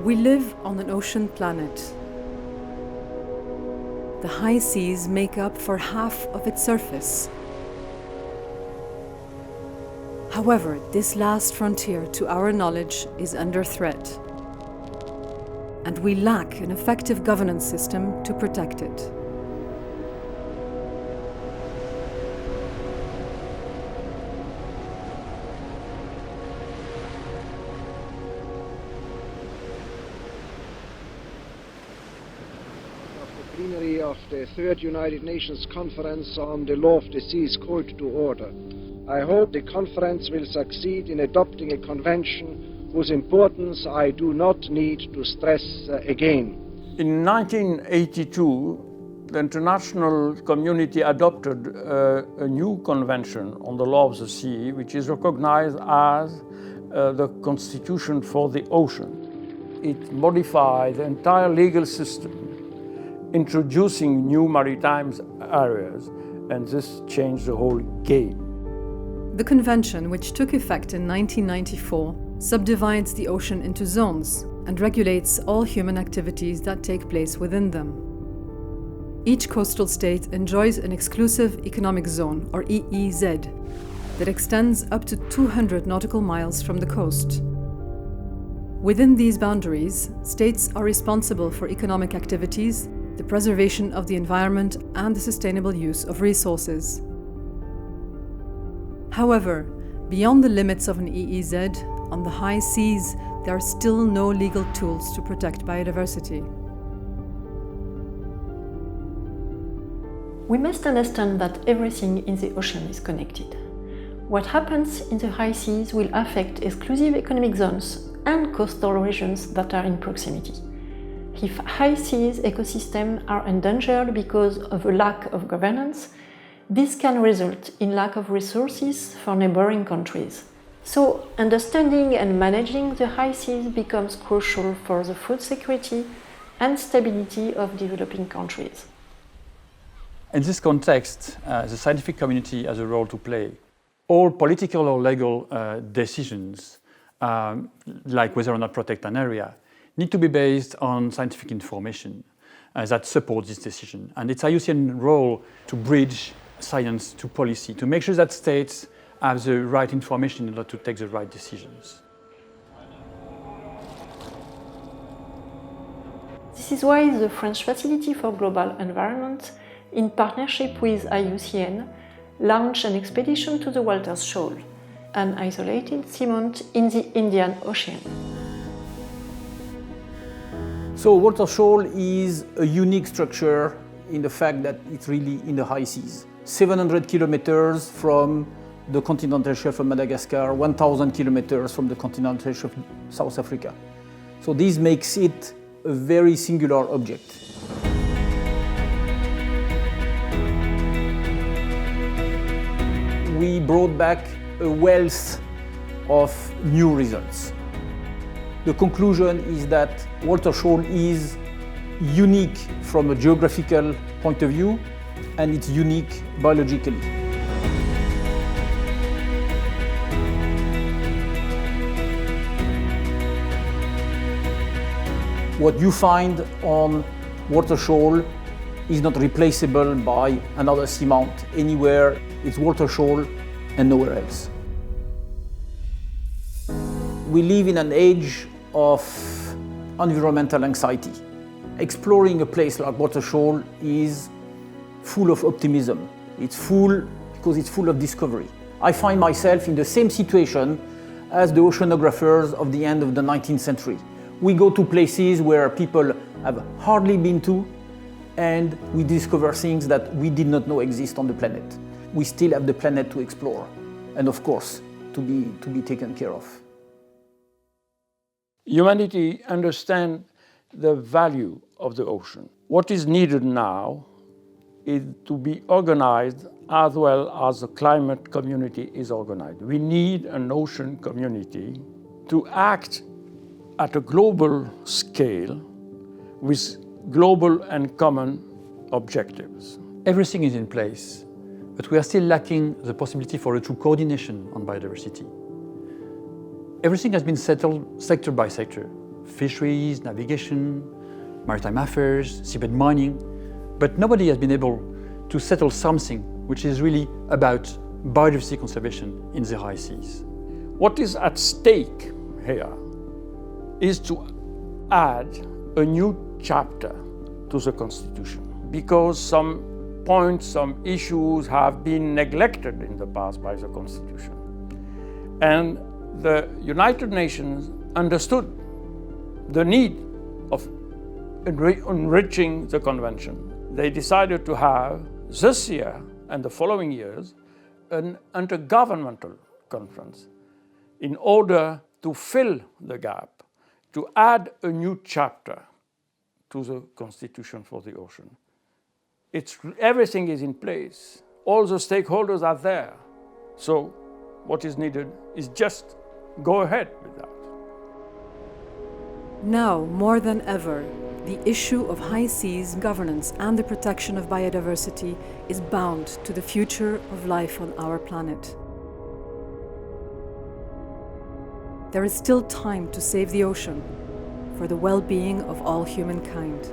We live on an ocean planet. The high seas make up for half of its surface. However, this last frontier, to our knowledge, is under threat, and we lack an effective governance system to protect it. Plenary of the Third United Nations Conference on the Law of the Seas called to order. I hope the conference will succeed in adopting a convention whose importance I do not need to stress again. In 1982, the international community adopted a new convention on the law of the sea, which is recognized as the Constitution for the Ocean. It modified the entire legal system, introducing new maritime areas, and this changed the whole game. The convention, which took effect in 1994, subdivides the ocean into zones and regulates all human activities that take place within them. Each coastal state enjoys an exclusive economic zone, or EEZ, that extends up to 200 nautical miles from the coast. Within these boundaries, states are responsible for economic activities, the preservation of the environment, and the sustainable use of resources. However, beyond the limits of an EEZ, on the high seas, there are still no legal tools to protect biodiversity. We must understand that everything in the ocean is connected. What happens in the high seas will affect exclusive economic zones and coastal regions that are in proximity. If high seas ecosystems are endangered because of a lack of governance, this can result in lack of resources for neighboring countries. So, understanding and managing the high seas becomes crucial for the food security and stability of developing countries. In this context, the scientific community has a role to play. All political or legal decisions, like whether or not protect an area, need to be based on scientific information that supports this decision. And it's IUCN's role to bridge science to policy, to make sure that states have the right information in order to take the right decisions. This is why the French Facility for Global Environment, in partnership with IUCN, launched an expedition to the Walters Shoal, an isolated seamount in the Indian Ocean. So Walters Shoal is a unique structure in the fact that it's really in the high seas. 700 kilometers from the continental shelf of Madagascar, 1,000 kilometers from the continental shelf of South Africa. So this makes it a very singular object. We brought back a wealth of new results. The conclusion is that Walters Shoal is unique from a geographical point of view, and it's unique biologically. What you find on Walters Shoal is not replaceable by another seamount anywhere. It's Walters Shoal and nowhere else. We live in an age of environmental anxiety. Exploring a place like Walters Shoal is full of optimism. It's full because it's full of discovery. I find myself in the same situation as the oceanographers of the end of the 19th century. We go to places where people have hardly been to, and we discover things that we did not know exist on the planet. We still have the planet to explore, and of course, to be taken care of. Humanity understands the value of the ocean. What is needed now is to be organized as well as the climate community is organized. We need an ocean community to act at a global scale with global and common objectives. Everything is in place, but we are still lacking the possibility for a true coordination on biodiversity. Everything has been settled sector by sector. fisheries, navigation, maritime affairs, seabed mining, but nobody has been able to settle something which is really about biodiversity conservation in the high seas. What is at stake here is to add a new chapter to the Constitution, because some points, some issues have been neglected in the past by the Constitution. And the United Nations understood the need of enriching the Convention. They decided to have this year and the following years an intergovernmental conference in order to fill the gap, to add a new chapter to the Constitution for the ocean. Everything is in place. All the stakeholders are there. So what is needed is just go ahead with that. Now, more than ever, the issue of high seas governance and the protection of biodiversity is bound to the future of life on our planet. There is still time to save the ocean for the well-being of all humankind.